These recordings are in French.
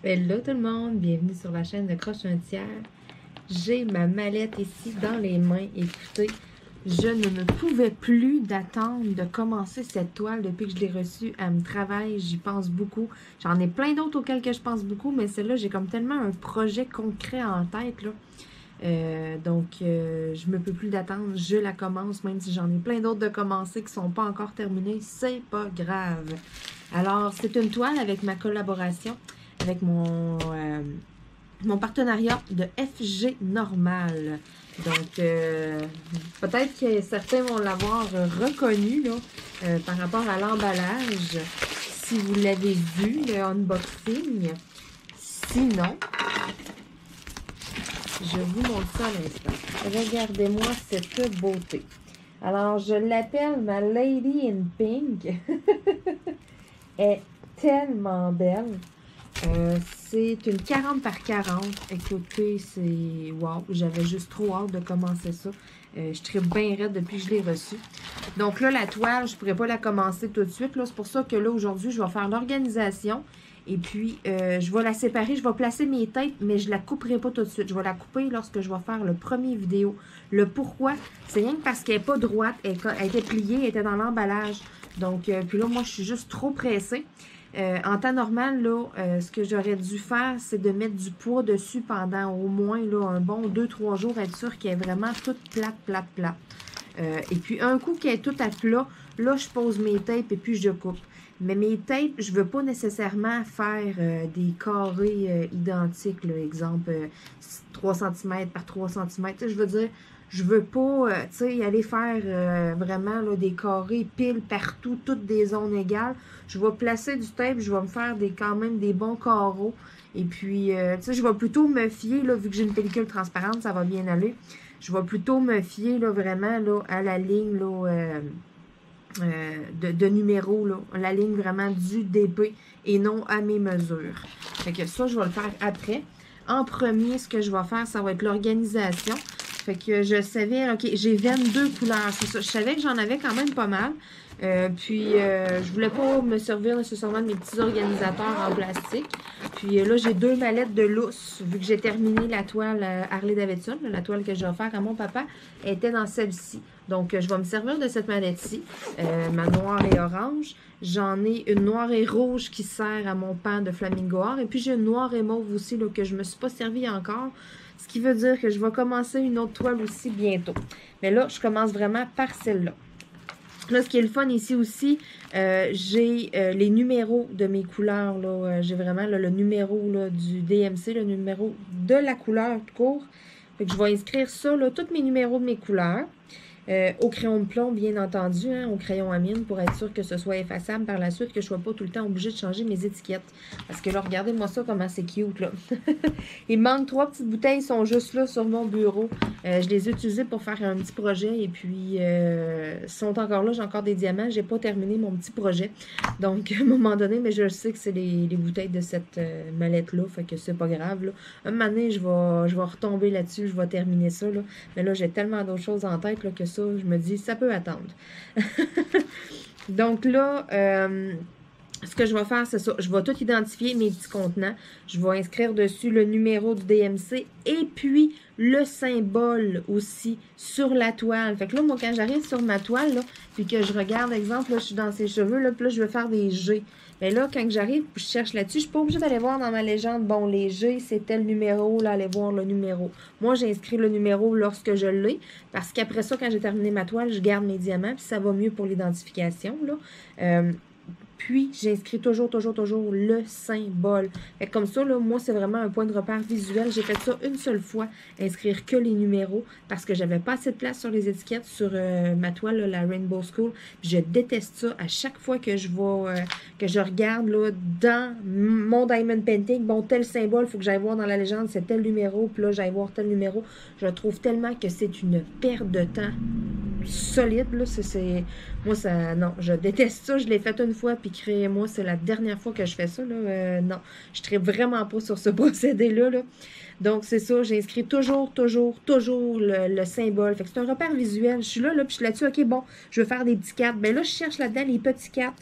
Hello tout le monde, bienvenue sur la chaîne de Croche un tiers. J'ai ma mallette ici dans les mains. Écoutez, je ne me pouvais plus d'attendre de commencer cette toile depuis que je l'ai reçue. Elle me travaille, j'y pense beaucoup. J'en ai plein d'autres auxquelles que je pense beaucoup, mais celle-là, j'ai comme tellement un projet concret en tête, là. Je me peux plus d'attendre, je la commence, même si j'en ai plein d'autres de commencer qui sont pas encore terminées, c'est pas grave. Alors, c'est une toile avec ma collaboration, avec mon partenariat de FG Normal. Donc, peut-être que certains vont l'avoir reconnu là, par rapport à l'emballage, si vous l'avez vu, le unboxing. Sinon, je vous montre ça à l'instant. Regardez-moi cette beauté. Alors, je l'appelle ma Lady in Pink. Elle est tellement belle. C'est une 40 par 40. Écoutez, c'est wow. J'avais juste trop hâte de commencer ça. Je tripe bien raide depuis que je l'ai reçue. Donc là, la toile, je ne pourrais pas la commencer tout de suite. C'est pour ça que là, aujourd'hui, je vais faire l'organisation. Et puis, je vais la séparer. Je vais placer mes têtes, mais je ne la couperai pas tout de suite. Je vais la couper lorsque je vais faire le premier vidéo. Le pourquoi, c'est rien que parce qu'elle n'est pas droite. Elle était pliée, elle était dans l'emballage. Donc, puis là, moi, je suis juste trop pressée. En temps normal, là, ce que j'aurais dû faire, c'est de mettre du poids dessus pendant au moins là, un bon 2-3 jours, être sûr qu'elle est vraiment toute plate. Et puis, un coup qu'elle est toute à plat, là, je pose mes tapes et puis je coupe. Mais mes tapes, je ne veux pas nécessairement faire des carrés identiques. Là, exemple, 3 cm par 3 cm. Je veux dire, je veux pas aller faire vraiment là, des carrés pile partout, toutes des zones égales. Je vais placer du tape, je vais me faire quand même des bons carreaux. Et puis, je vais plutôt me fier, là, vu que j'ai une pellicule transparente, ça va bien aller. Je vais plutôt me fier là, vraiment là, à la ligne là, de numéros, là, la ligne vraiment du DP et non à mes mesures. Fait que ça, je vais le faire après. En premier, ce que je vais faire, ça va être l'organisation. Fait que je savais, OK, j'ai 22 couleurs, c'est ça. Je savais que j'en avais quand même pas mal. Je voulais pas me servir nécessairement de mes petits organisateurs en plastique. Puis là, j'ai 2 mallettes de lousse. Vu que j'ai terminé la toile Harley-Davidson, la toile que j'ai offerte à mon papa, elle était dans celle-ci. Donc, je vais me servir de cette mallette-ci, ma noire et orange. J'en ai une noire et rouge qui sert à mon pan de flamingo or. Et puis, j'ai une noire et mauve aussi là, que je ne me suis pas servi encore. Ce qui veut dire que je vais commencer une autre toile aussi bientôt. Mais là, je commence vraiment par celle-là. Là, ce qui est le fun ici aussi, j'ai les numéros de mes couleurs. J'ai vraiment là, le numéro là, du DMC, le numéro de la couleur tout court. Fait que je vais inscrire ça, là, tous mes numéros de mes couleurs. Au crayon de plomb, bien entendu, hein, au crayon à mine, pour être sûr que ce soit effaçable par la suite, que je ne sois pas tout le temps obligée de changer mes étiquettes. Parce que là, regardez-moi ça, comment c'est cute, là. Il manque 3 petites bouteilles, sont juste là sur mon bureau. Je les ai utilisées pour faire un petit projet, et puis, sont encore là, j'ai encore des diamants, j'ai pas terminé mon petit projet. Donc, à un moment donné, mais je sais que c'est les bouteilles de cette mallette-là, fait que c'est pas grave, là. Un moment donné, je vais retomber là-dessus, je vais terminer ça, là. Mais là, j'ai tellement d'autres choses en tête, là, que ça, je me dis, ça peut attendre. Donc là, ce que je vais faire, c'est ça. Je vais tout identifier, mes petits contenants. Je vais inscrire dessus le numéro du DMC et puis le symbole aussi sur la toile. Fait que là, moi, quand j'arrive sur ma toile, là, puis que je regarde, exemple, là, je suis dans ses cheveux, là, puis là, je veux faire des G. Mais là, quand j'arrive, je cherche là-dessus, je suis pas obligée d'aller voir dans ma légende, bon, les G, c'est tel numéro, là, aller voir le numéro. Moi, j'inscris le numéro lorsque je l'ai, parce qu'après ça, quand j'ai terminé ma toile, je garde mes diamants, puis ça va mieux pour l'identification, là. Puis, j'inscris toujours le symbole. Fait que comme ça, là, moi, c'est vraiment un point de repère visuel. J'ai fait ça une seule fois, inscrire que les numéros, parce que j'avais pas assez de place sur les étiquettes sur ma toile, là, la Rainbow School. Puis je déteste ça. À chaque fois que je vais, que je regarde là, dans mon Diamond Painting, bon, tel symbole, il faut que j'aille voir dans la légende, c'est tel numéro, puis là, j'aille voir tel numéro. Je trouve tellement que c'est une perte de temps solide, là, moi, ça, non, je déteste ça, je l'ai fait une fois, puis créez-moi, c'est la dernière fois que je fais ça, là, non, je ne tripe vraiment pas sur ce procédé-là, là. Donc, c'est ça, j'inscris toujours le symbole, fait que c'est un repère visuel, je suis là, puis je suis là-dessus, ok, bon, je veux faire des petits 4, ben là, je cherche là-dedans les petits 4,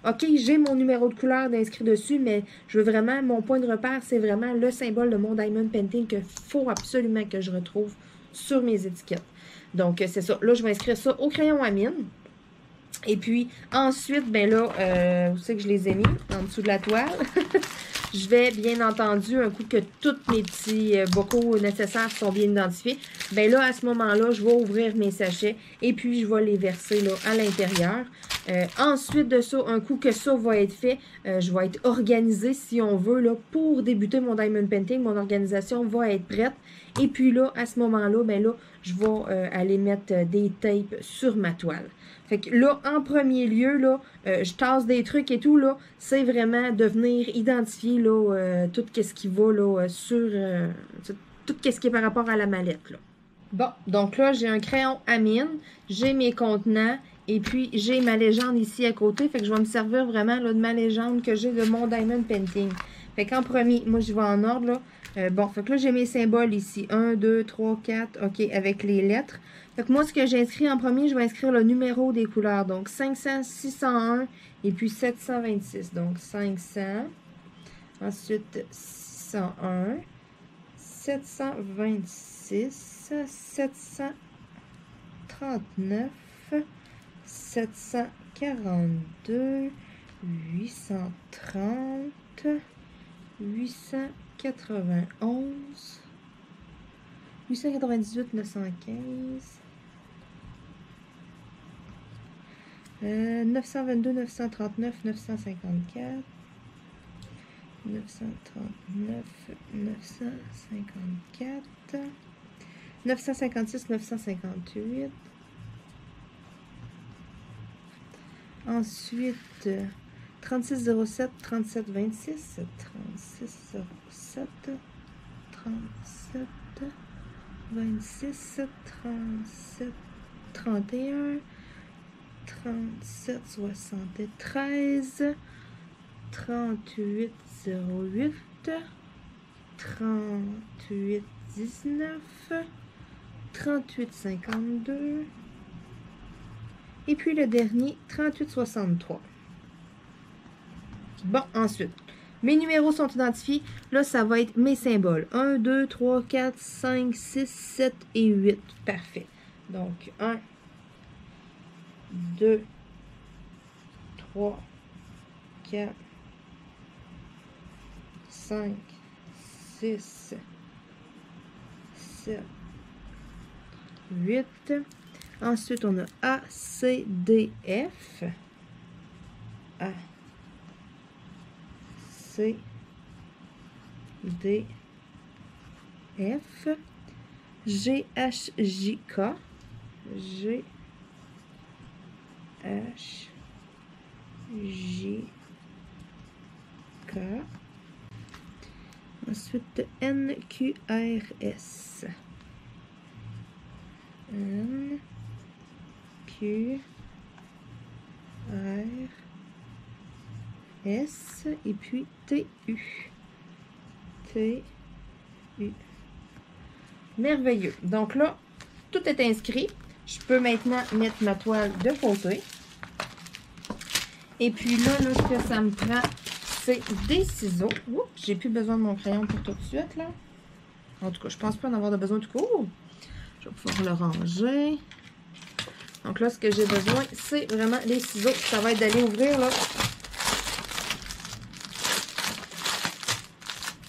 OK, j'ai mon numéro de couleur d'inscrit dessus, mais je veux vraiment, mon point de repère, c'est vraiment le symbole de mon Diamond Painting qu'il faut absolument que je retrouve sur mes étiquettes. Donc, c'est ça. Là, je vais inscrire ça au crayon à mine. Et puis, ensuite, ben là, vous savez que je les ai mis en dessous de la toile. Je vais, bien entendu, un coup que tous mes petits bocaux nécessaires sont bien identifiés, ben là, à ce moment-là, je vais ouvrir mes sachets et puis je vais les verser là, à l'intérieur. Ensuite de ça, un coup que ça va être fait, je vais être organisée, si on veut, là, pour débuter mon Diamond Painting. Mon organisation va être prête. Et puis là, à ce moment-là, ben là, je vais aller mettre des tapes sur ma toile. Fait que là, en premier lieu, là, je tasse des trucs et tout, là, c'est vraiment de venir identifier là, tout ce qui va là, sur tout ce qui est par rapport à la mallette. Là. Bon, donc là, j'ai un crayon à mine, j'ai mes contenants, et puis j'ai ma légende ici à côté. Fait que je vais me servir vraiment là, de ma légende que j'ai de mon Diamond Painting. Fait qu'en premier, moi je vais en ordre là. Bon, fait que là, j'ai mes symboles ici. 1, 2, 3, 4, OK, avec les lettres. Fait que moi, ce que j'ai inscrit en premier, je vais inscrire le numéro des couleurs. Donc, 500, 601 et puis 726. Donc, 500. Ensuite, 601. 726. 739. 742. 830. 891, 898, 915, 922, 939, 954, 939, 954, 956, 958. Ensuite, 3607, 3726, 3607, 37, 26, 37, 31, 37, 73, 38, 08, 38, 19, 38, 52, et puis le dernier, 38, 63. Bon, ensuite, mes numéros sont identifiés. Là, ça va être mes symboles. 1, 2, 3, 4, 5, 6, 7 et 8. Parfait. Donc, 1, 2, 3, 4, 5, 6, 7, 8. Ensuite, on a A, C, D, F. A, C, D, F, G, H, J, K, G, H, J, K, ensuite N, Q, R, S, N, Q, R, S et puis T, U. T, U. Merveilleux. Donc là, tout est inscrit. Je peux maintenant mettre ma toile de côté. Et puis là, ce que ça me prend, c'est des ciseaux. Oups, j'ai plus besoin de mon crayon pour tout de suite, là. En tout cas, je pense pas en avoir de besoin tout court. Je vais pouvoir le ranger. Donc là, ce que j'ai besoin, c'est vraiment les ciseaux. Ça va être d'aller ouvrir, là,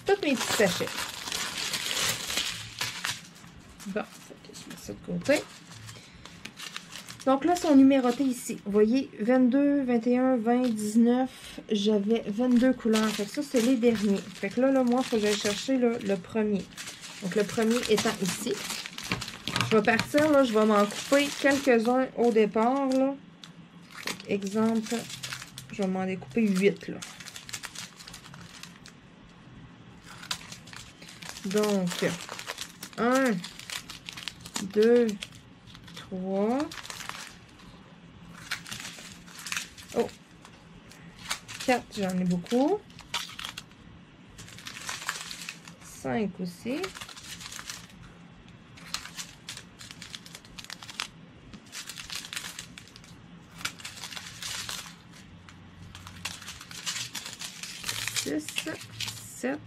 tous mes petits sachets. Bon, je mets ça de côté. Donc là, ils sont numérotés ici. Vous voyez, 22, 21, 20, 19. J'avais 22 couleurs. Fait que ça, c'est les derniers. Fait que là moi, il faut que j'aille chercher là, le premier. Donc, le premier étant ici. Je vais partir, là, je vais m'en couper quelques-uns au départ, là. Exemple, je vais m'en découper 8, là. Donc, 1, 2, 3. Oh, 4, j'en ai beaucoup. 5 aussi. 6, 7.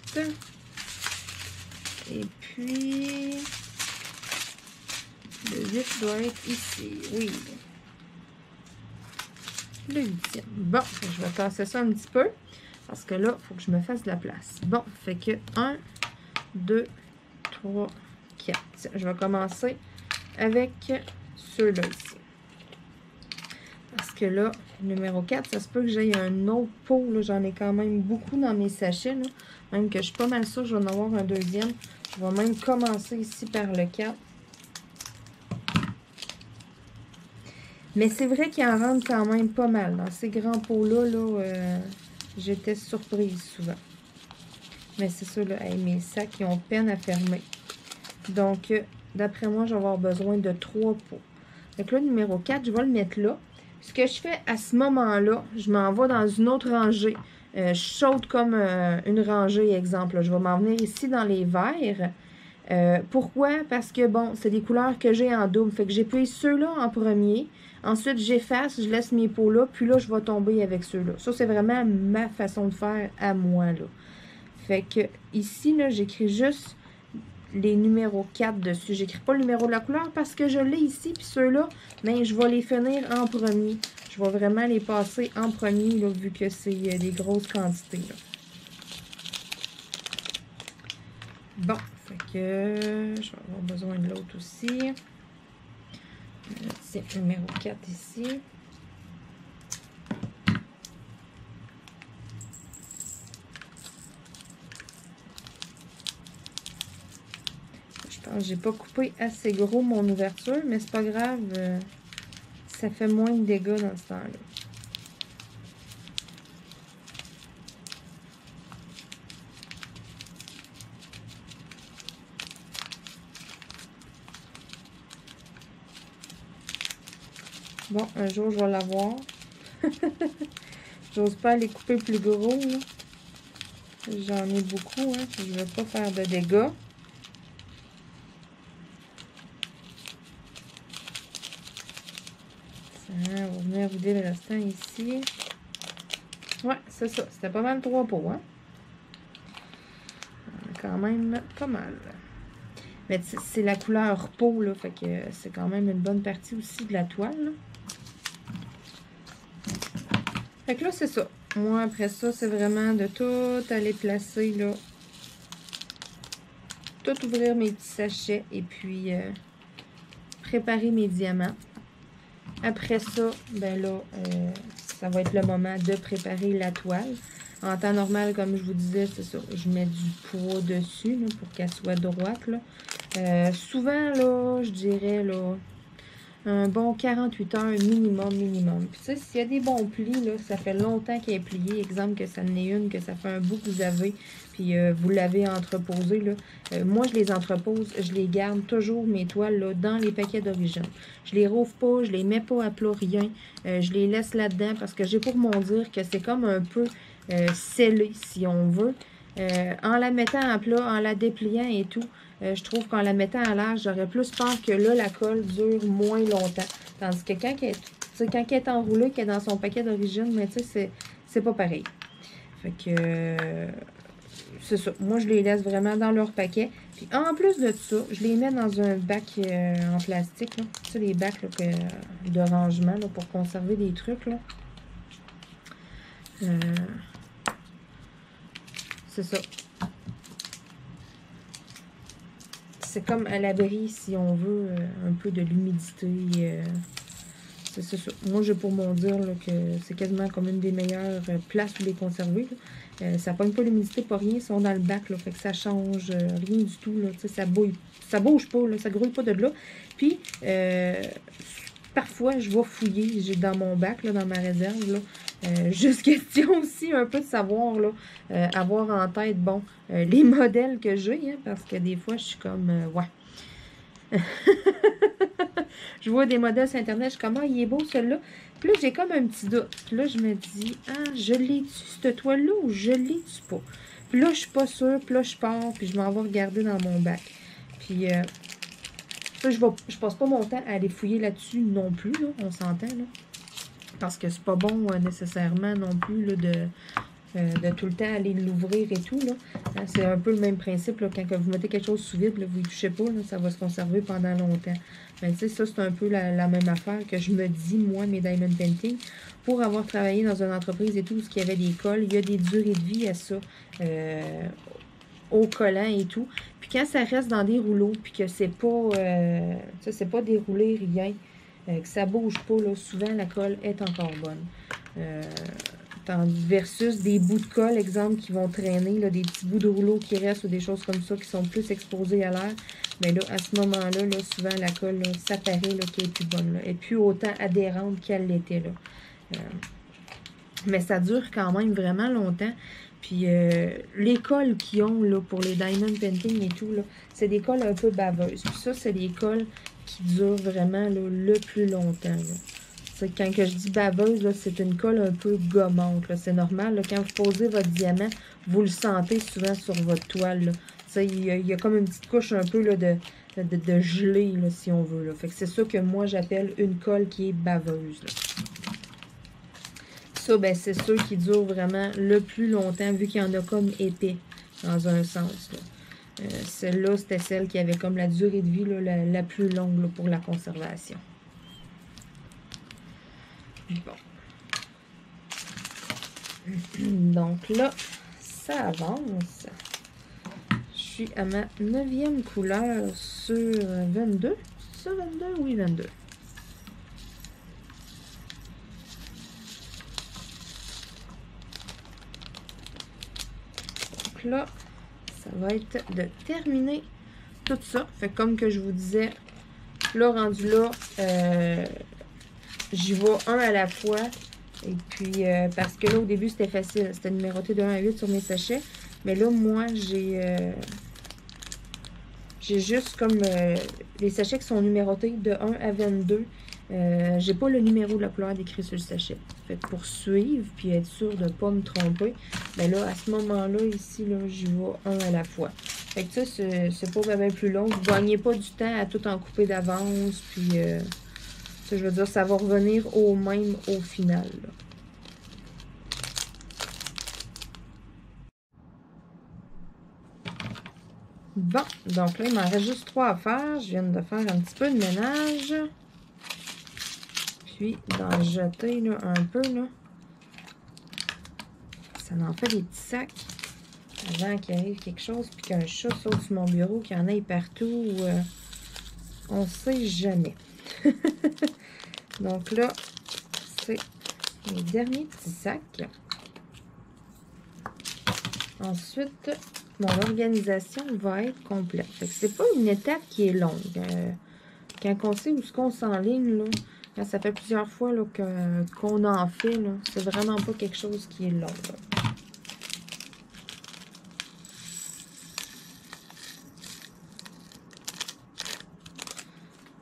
Et puis, le 8 doit être ici. Oui. Le 8e. Bon, je vais tasser ça un petit peu. Parce que là, il faut que je me fasse de la place. Bon, fait que 1, 2, 3, 4. Je vais commencer avec ceux-là ici. Parce que là, numéro 4, ça se peut que j'aie un autre pot. J'en ai quand même beaucoup dans mes sachets. Là. Même que je suis pas mal sûre que je vais en avoir un deuxième. Je vais même commencer ici par le 4. Mais c'est vrai qu'il en rentre quand même pas mal. Dans ces grands pots-là, j'étais surprise souvent. Mais c'est ça, là, hey, mes sacs, ils ont peine à fermer. Donc, d'après moi, je vais avoir besoin de 3 pots. Donc là, numéro 4, je vais le mettre là. Ce que je fais à ce moment-là, je m'en vais dans une autre rangée. Je saute comme une rangée, exemple. Je vais m'en venir ici dans les verts. Pourquoi? Parce que, bon, c'est des couleurs que j'ai en double. Fait que j'épluie ceux-là en premier. Ensuite, j'efface, je laisse mes pots-là. Puis là, je vais tomber avec ceux-là. Ça, c'est vraiment ma façon de faire à moi, là. Fait que ici, là, j'écris juste les numéros 4 dessus. J'écris pas le numéro de la couleur parce que je l'ai ici. Puis ceux-là, ben, je vais les finir en premier. Je vais vraiment les passer en premier, là, vu que c'est des grosses quantités, là. Bon, fait que je vais avoir besoin de l'autre aussi. C'est numéro 4 ici. Je pense que j'ai pas coupé assez gros mon ouverture, mais c'est pas grave. Ça fait moins de dégâts dans ce temps-là. Bon, un jour, je vais l'avoir. J'ose pas les couper plus gros, là. J'en ai beaucoup, hein. Je veux pas faire de dégâts. Ça, on va venir vider le restant ici. Ouais, c'est ça. C'était pas mal 3 pots, hein. On a quand même pas mal. Mais c'est la couleur peau, là. Fait que c'est quand même une bonne partie aussi de la toile, là. Fait que là, c'est ça. Moi, après ça, c'est vraiment de tout aller placer, là. Tout ouvrir mes petits sachets et puis préparer mes diamants. Après ça, ben là, ça va être le moment de préparer la toile. En temps normal, comme je vous disais, c'est ça. Je mets du poids dessus là, pour qu'elle soit droite, là. Souvent, là, je dirais, là, un bon 48 heures minimum. Puis, tu sais, s'il y a des bons plis, là, ça fait longtemps qu'elle est pliée. Exemple, que ça en est une, que ça fait un bout que vous avez, puis vous l'avez entreposé, là. Moi, je les entrepose, je les garde toujours, mes toiles, là, dans les paquets d'origine. Je les rouvre pas, je les mets pas à plat, rien. Je les laisse là-dedans parce que j'ai pour m'en dire que c'est comme un peu scellé, si on veut. En la mettant à plat, en la dépliant et tout, je trouve qu'en la mettant à l'âge, j'aurais plus peur que là, la colle dure moins longtemps. Tandis que quand elle est enroulée, qu'elle est dans son paquet d'origine, mais tu sais, c'est pas pareil. Fait que c'est ça. Moi, je les laisse vraiment dans leur paquet. Puis en plus de ça, je les mets dans un bac en plastique. Là. Tu sais, les bacs là, de rangement là, pour conserver des trucs. Là. C'est ça. C'est comme à l'abri, si on veut, un peu de l'humidité. C'est ça. Moi, j'ai pour mon dire là, que c'est quasiment comme une des meilleures places où les conserver. Ça pogne pas l'humidité, pas rien. Ils sont dans le bac, là, fait que ça change rien du tout. Là, ça bouge pas, là, ça grouille pas de là. Puis, parfois, je vais fouiller dans mon bac, là, dans ma réserve. Là. Juste question aussi un peu de savoir, là, avoir en tête, bon, les modèles que j'ai, hein, parce que des fois, je suis comme, ouais. Je vois des modèles sur Internet, je suis comme, ah, il est beau celui-là. Puis là, j'ai comme un petit doute. Puis là, je me dis, ah, je l'ai-tu, cette toile-là, ou je l'ai-tu pas? Puis là, je suis pas sûre, puis là, je pars, puis je m'en vais regarder dans mon bac. Puis, ça, je passe pas mon temps à aller fouiller là-dessus non plus, là, on s'entend, là. Parce que c'est pas bon nécessairement non plus là, de tout le temps aller l'ouvrir et tout, là. Hein, c'est un peu le même principe, là, quand vous mettez quelque chose sous vide, là, vous ne touchez pas, là, ça va se conserver pendant longtemps. Mais tu sais, ça, c'est un peu la même affaire que je me dis, moi, mes Diamond Painting. Pour avoir travaillé dans une entreprise et tout, où il y avait des cols, il y a des durées de vie à ça, au collant et tout. Puis quand ça reste dans des rouleaux, puis que c'est pas, ça, c'est pas déroulé, rien, que ça bouge pas, là, souvent la colle est encore bonne. Versus des bouts de colle, exemple, qui vont traîner, là, des petits bouts de rouleau qui restent ou des choses comme ça qui sont plus exposés à l'air. Mais là, à ce moment-là, là, souvent la colle, là, ça paraît qu'elle est plus bonne. Là. Elle est plus autant adhérente qu'elle l'était. Là. Mais ça dure quand même vraiment longtemps. Puis les colles qu'ils ont là, pour les Diamond Painting et tout, c'est des colles un peu baveuses. Puis ça, c'est des colles qui durent vraiment là, le plus longtemps. Là. Quand que je dis baveuse, c'est une colle un peu gommante. C'est normal. Là, quand vous posez votre diamant, vous le sentez souvent sur votre toile. Il y a comme une petite couche un peu là, de gelée, là, si on veut. Là. Fait que c'est ça que moi, j'appelle une colle qui est baveuse. Là. Ça, ben, c'est ceux qui durent vraiment le plus longtemps, vu qu'il y en a comme épais, dans un sens. Celle-là, c'était celle qui avait comme la durée de vie là, la plus longue là, pour la conservation. Bon. Donc là, ça avance. Je suis à ma 9e couleur sur 22. C'est ça, 22? Oui, 22. Donc là, ça va être de terminer tout ça. Fait comme que je vous disais, là, rendu là, j'y vais un à la fois. Et puis, parce que là, au début, c'était facile. C'était numéroté de 1 à 8 sur mes sachets. Mais là, moi, j'ai juste comme les sachets qui sont numérotés de 1 à 22. J'ai pas le numéro de la couleur décrit sur le sachet. Fait que pour suivre, puis être sûr de ne pas me tromper, ben là, à ce moment-là, ici, là, j'y vais un à la fois. Fait que ça, c'est pas vraiment plus long. Vous ne gagnez pas du temps à tout en couper d'avance, puis... ça, je veux dire, ça va revenir au même au final. Là. Bon, donc là, il m'en reste juste 3 à faire. Je viens de faire un petit peu de ménage. Puis, d'en jeter là, un peu. Là. Ça en fait des petits sacs. Avant qu'il arrive quelque chose, puis qu'un chat saute sur mon bureau, qu'il y en ait partout. On ne sait jamais. Donc là, c'est les derniers petits sacs. Ensuite, mon organisation va être complète. C'est pas une étape qui est longue. Quand on sait où ce qu'on s'enligne, là, quand ça fait plusieurs fois qu'on en fait, c'est vraiment pas quelque chose qui est long. Là.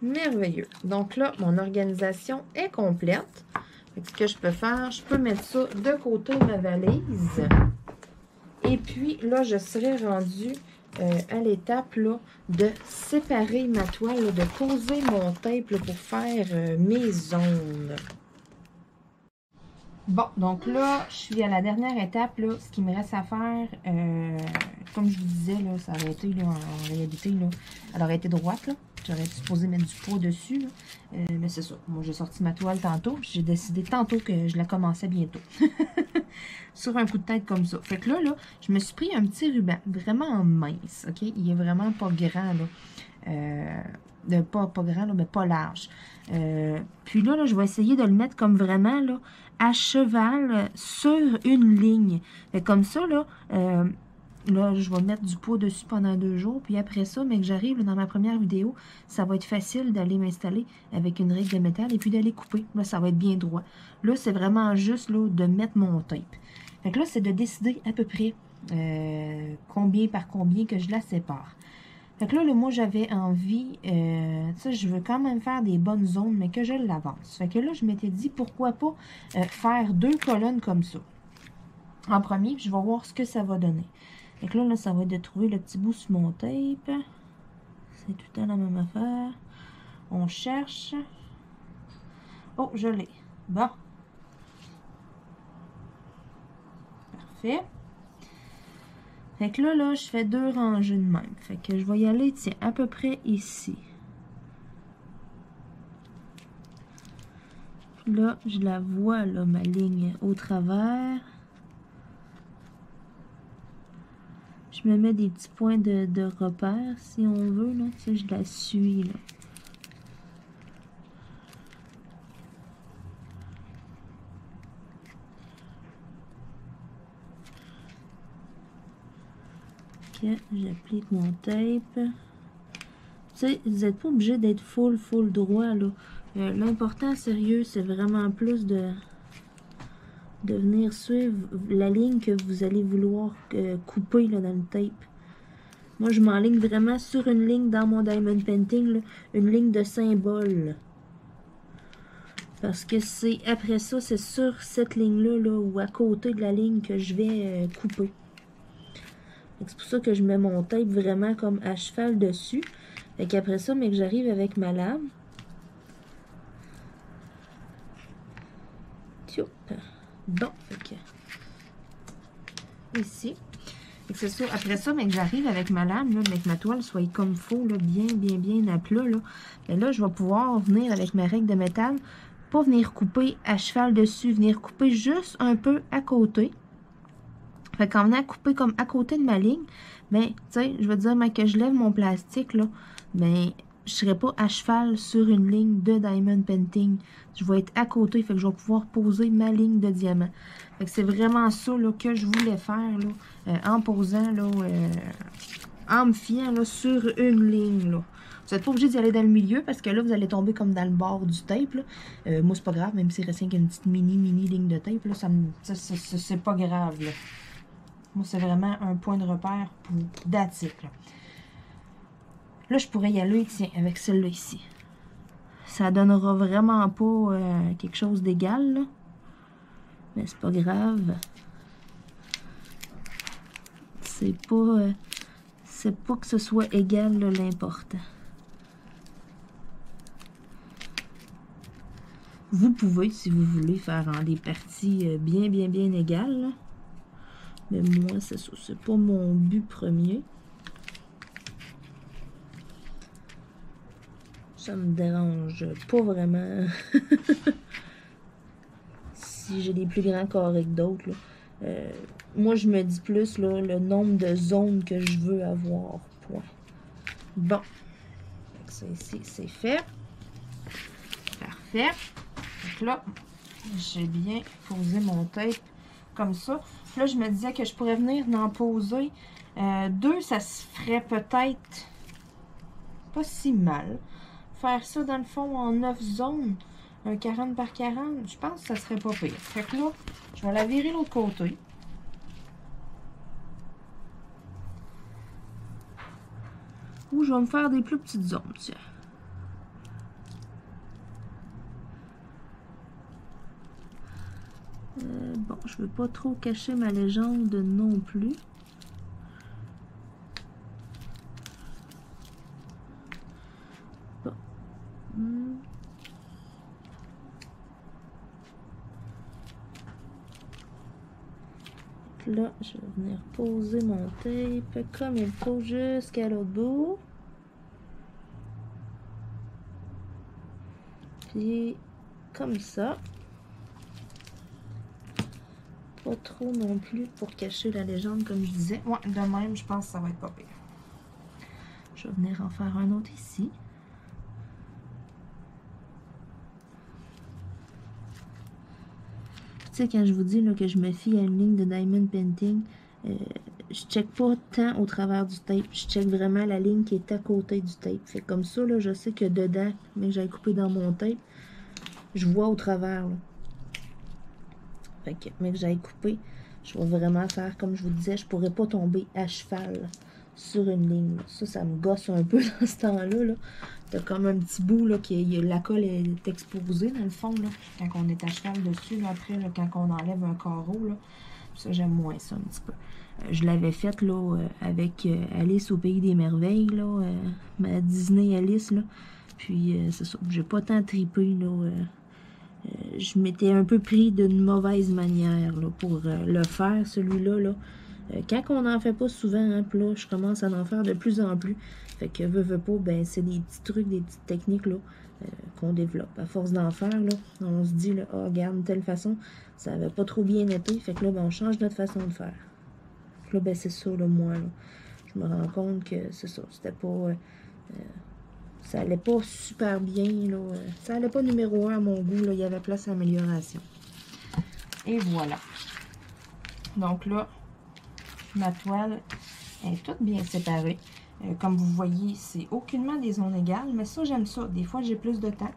Merveilleux. Donc là, mon organisation est complète. Ce que je peux faire, je peux mettre ça de côté de ma valise. Et puis, là, je serai rendue à l'étape de séparer ma toile, là, de poser mon tape là, pour faire mes zones. Bon, donc là, je suis à la dernière étape. Là, ce qui me reste à faire, comme je vous disais, là, ça aurait été, là, en réalité, là, elle aurait été droite. Là. J'aurais supposé mettre du pot dessus. Là. Mais c'est ça. Moi, j'ai sorti ma toile tantôt. J'ai décidé tantôt que je la commençais bientôt. Sur un coup de tête comme ça. Fait que là, je me suis pris un petit ruban. Vraiment mince. OK? Il est vraiment pas grand, là. Pas grand, là, mais pas large. Puis là, je vais essayer de le mettre comme vraiment, là, à cheval sur une ligne. Fait comme ça, là, je vais mettre du pot dessus pendant 2 jours. Puis après ça, mais que j'arrive dans ma première vidéo, ça va être facile d'aller m'installer avec une règle de métal et puis d'aller couper. Là, ça va être bien droit. Là, c'est vraiment juste là, de mettre mon tape. Fait que là, c'est de décider à peu près combien par combien que je la sépare. Fait que là, moi, j'avais envie, je veux quand même faire des bonnes zones, mais que je l'avance. Fait que là, je m'étais dit, pourquoi pas faire 2 colonnes comme ça. En premier, puis je vais voir ce que ça va donner. Fait que là, ça va être de trouver le petit bout sur mon tape. C'est tout le temps la même affaire. On cherche. Oh, je l'ai. Bon. Parfait. Fait que là, je fais 2 rangées de même. Fait que je vais y aller, tiens, à peu près ici. Puis là, je la vois, là, ma ligne au travers. Je me mets des petits points de repère, si on veut, là. Tu sais, je la suis, là. Ok, j'applique mon tape. Tu sais, vous n'êtes pas obligé d'être full droit, là. L'important, sérieux, c'est vraiment plus de venir suivre la ligne que vous allez vouloir couper là, dans le tape. Moi, je m'enligne vraiment sur une ligne dans mon Diamond Painting, là, une ligne de symbole. Parce que c'est après ça, c'est sur cette ligne-là, là, ou à côté de la ligne que je vais couper. C'est pour ça que je mets mon tape vraiment comme à cheval dessus. Fait qu'après ça, mais que j'arrive avec ma lame. Tioup. Bon, fait que ici. Fait que c'est ça. Après ça, mais que j'arrive avec ma lame, là, mais que ma toile soit comme faux, là, bien à plat, là. Et là, je vais pouvoir venir avec ma règle de métal, pas venir couper à cheval dessus, venir couper juste un peu à côté. Fait qu'en venant couper comme à côté de ma ligne, ben, tu sais, je veux dire, mais que je lève mon plastique, là, ben, je serai pas à cheval sur une ligne de Diamond Painting. Je vais être à côté, fait que je vais pouvoir poser ma ligne de diamant. Fait que c'est vraiment ça, là, que je voulais faire, là, en posant, là, en me fiant, là, sur une ligne, là. Vous n'êtes pas obligé d'y aller dans le milieu, parce que là, vous allez tomber comme dans le bord du tape, là. Moi, c'est pas grave, même s'il reste une petite mini ligne de tape, là, c'est pas grave, là. Moi, c'est vraiment un point de repère pour d'article. Là, je pourrais y aller, tiens, avec celle-là ici. Ça donnera vraiment pas quelque chose d'égal, là. Mais c'est pas grave. C'est pas que ce soit égal, l'important. Vous pouvez, si vous voulez, faire en des parties bien égales, là. Mais moi, c'est pas mon but premier. Ça me dérange pas vraiment. Si j'ai des plus grands carrés que d'autres. Moi, je me dis plus là, le nombre de zones que je veux avoir. Point. Bon. Ça ici, c'est fait. Parfait. Donc là, j'ai bien posé mon tape comme ça. Là, je me disais que je pourrais venir en poser 2, ça se ferait peut-être pas si mal. Faire ça dans le fond en 9 zones, un 40 par 40, je pense que ça serait pas pire. Fait que là, je vais la virer l'autre côté. Ou je vais me faire des plus petites zones, tiens. Bon, je veux pas trop cacher ma légende non plus. Bon. Là, je vais venir poser mon tape comme il faut jusqu'à l'autre bout. Puis, comme ça. Pas trop non plus pour cacher la légende, comme je disais. Ouais, de même, je pense que ça va être pas pire. Je vais venir en faire un autre ici. Tu sais, quand je vous dis là, que je me fie à une ligne de Diamond Painting, je check pas tant au travers du tape. Je check vraiment la ligne qui est à côté du tape. Fait comme ça, là, je sais que dedans, mais que j'ai coupé dans mon tape, je vois au travers, là. Fait que, mais que j'aille couper, je vais vraiment faire, comme je vous disais, je pourrais pas tomber à cheval sur une ligne. Ça me gosse un peu dans ce temps-là. Là. T'as comme un petit bout, là, la colle est exposée, dans le fond, là, quand on est à cheval dessus. Là, après, là, quand on enlève un carreau, là, ça, j'aime moins ça un petit peu. Je l'avais faite, là, avec Alice au Pays des Merveilles, là, ma Disney Alice, là. Puis, c'est ça, j'ai pas tant tripé, là, je m'étais un peu pris d'une mauvaise manière là, pour le faire, celui-là. Là. Quand on n'en fait pas souvent, hein, là, je commence à en faire de plus en plus. Fait que veux pas, ben c'est des petits trucs, des petites techniques là, qu'on développe. À force d'en faire, là, on se dit, là, oh, regarde, de telle façon, ça n'avait pas trop bien été. Fait que là, ben, on change notre façon de faire. Là, ben c'est ça, là, moi, là. Je me rends compte que c'est ça, c'était pas... ça allait pas super bien, là. Ça allait pas numéro 1 à mon goût, là. Il y avait place à amélioration. Et voilà. Donc là, ma toile est toute bien séparée. Comme vous voyez, c'est aucunement des zones égales, mais ça, j'aime ça. Des fois, j'ai plus de temps.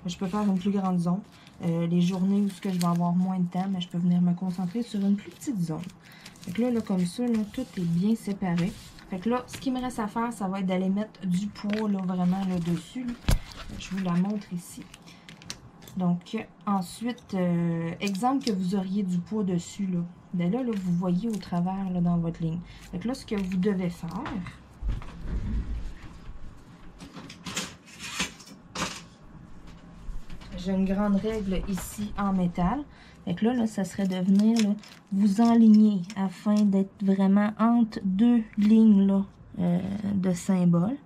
Je peux faire une plus grande zone. Les journées où je vais avoir moins de temps, mais je peux venir me concentrer sur une plus petite zone. Donc là, comme ça, là, tout est bien séparé. Fait que là, ce qui me reste à faire, ça va être d'aller mettre du poids, là, vraiment, là, dessus. Là. Je vous la montre ici. Donc, ensuite, exemple que vous auriez du poids dessus, là. Ben là, vous voyez au travers, là, dans votre ligne. Fait que là, ce que vous devez faire... J'ai une grande règle ici en métal. Fait que là, ça serait de venir là, vous enligner afin d'être vraiment entre deux lignes là, de symboles.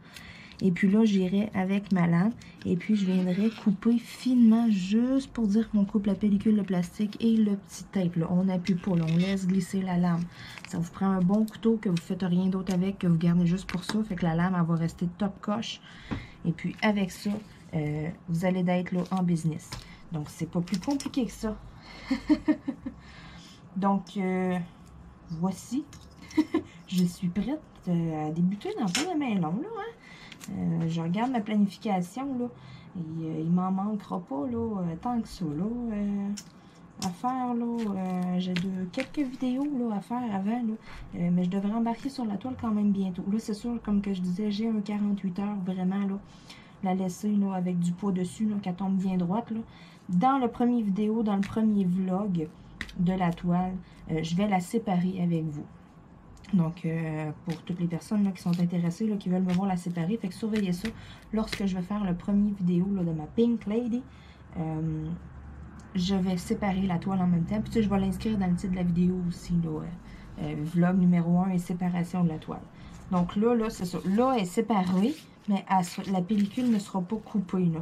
Et puis là, j'irai avec ma lame. Et puis, je viendrai couper finement juste pour dire qu'on coupe la pellicule de plastique et le petit tape. Là. On n'appuie pas, là, on laisse glisser la lame. Ça vous prend un bon couteau que vous ne faites rien d'autre avec, que vous gardez juste pour ça. Fait que la lame, elle va rester top coche. Et puis, avec ça, vous allez être là en business. Donc, c'est pas plus compliqué que ça. Donc, voici. Je suis prête à débuter dans pas de main long, là, hein? Je regarde ma planification, là, et il m'en manquera pas, là, tant que ça, là, à faire, là. J'ai quelques vidéos, là, à faire avant, là, mais je devrais embarquer sur la toile quand même bientôt. Là, c'est sûr, comme que je disais, j'ai un 48 heures, vraiment, là, la laisser, là, avec du poids dessus, là, qu'elle tombe bien droite, là. Dans le premier vidéo, dans le premier vlog de la toile, je vais la séparer avec vous. Donc, pour toutes les personnes là, qui sont intéressées, là, qui veulent me voir la séparer, fait que surveillez ça lorsque je vais faire le premier vidéo là, de ma Pink Lady. Je vais séparer la toile en même temps. Puis, tu sais, je vais l'inscrire dans le titre de la vidéo aussi, là, vlog numéro 1 et séparation de la toile. Donc là c'est ça. Là, elle est séparée, mais la pellicule ne sera pas coupée, là.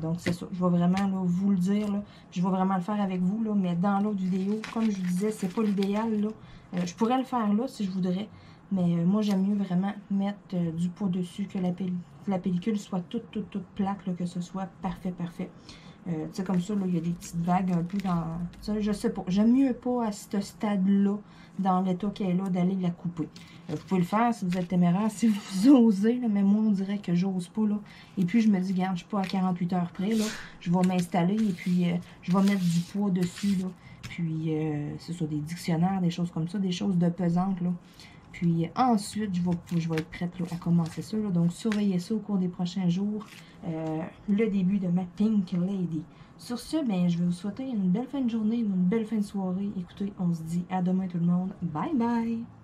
Donc, c'est ça. Je vais vraiment là, vous le dire, là. Je vais vraiment le faire avec vous, là, mais dans l'autre vidéo, comme je vous disais, c'est pas l'idéal, là. Je pourrais le faire là si je voudrais, mais moi j'aime mieux vraiment mettre du poids dessus, que la pellicule soit toute plate, là, que ce soit parfait. Tu sais, comme ça, là, il y a des petites vagues un peu dans... Ça, je sais pas. J'aime mieux pas à ce stade-là, dans l'état qu'elle est là, d'aller la couper. Vous pouvez le faire si vous êtes téméraire, si vous osez, là, mais moi, on dirait que j'ose pas, là. Et puis, je me dis, regarde, je suis pas à 48 heures près, là. Je vais m'installer et puis je vais mettre du poids dessus, là. Puis, c'est sur des dictionnaires, des choses comme ça, des choses de pesantes, là. Puis ensuite, je vais être prête là, à commencer ça. Là. Donc, surveillez ça au cours des prochains jours. Le début de ma Pink Lady. Sur ce, ben, je vais vous souhaiter une belle fin de journée ou une belle fin de soirée. Écoutez, on se dit à demain tout le monde. Bye bye!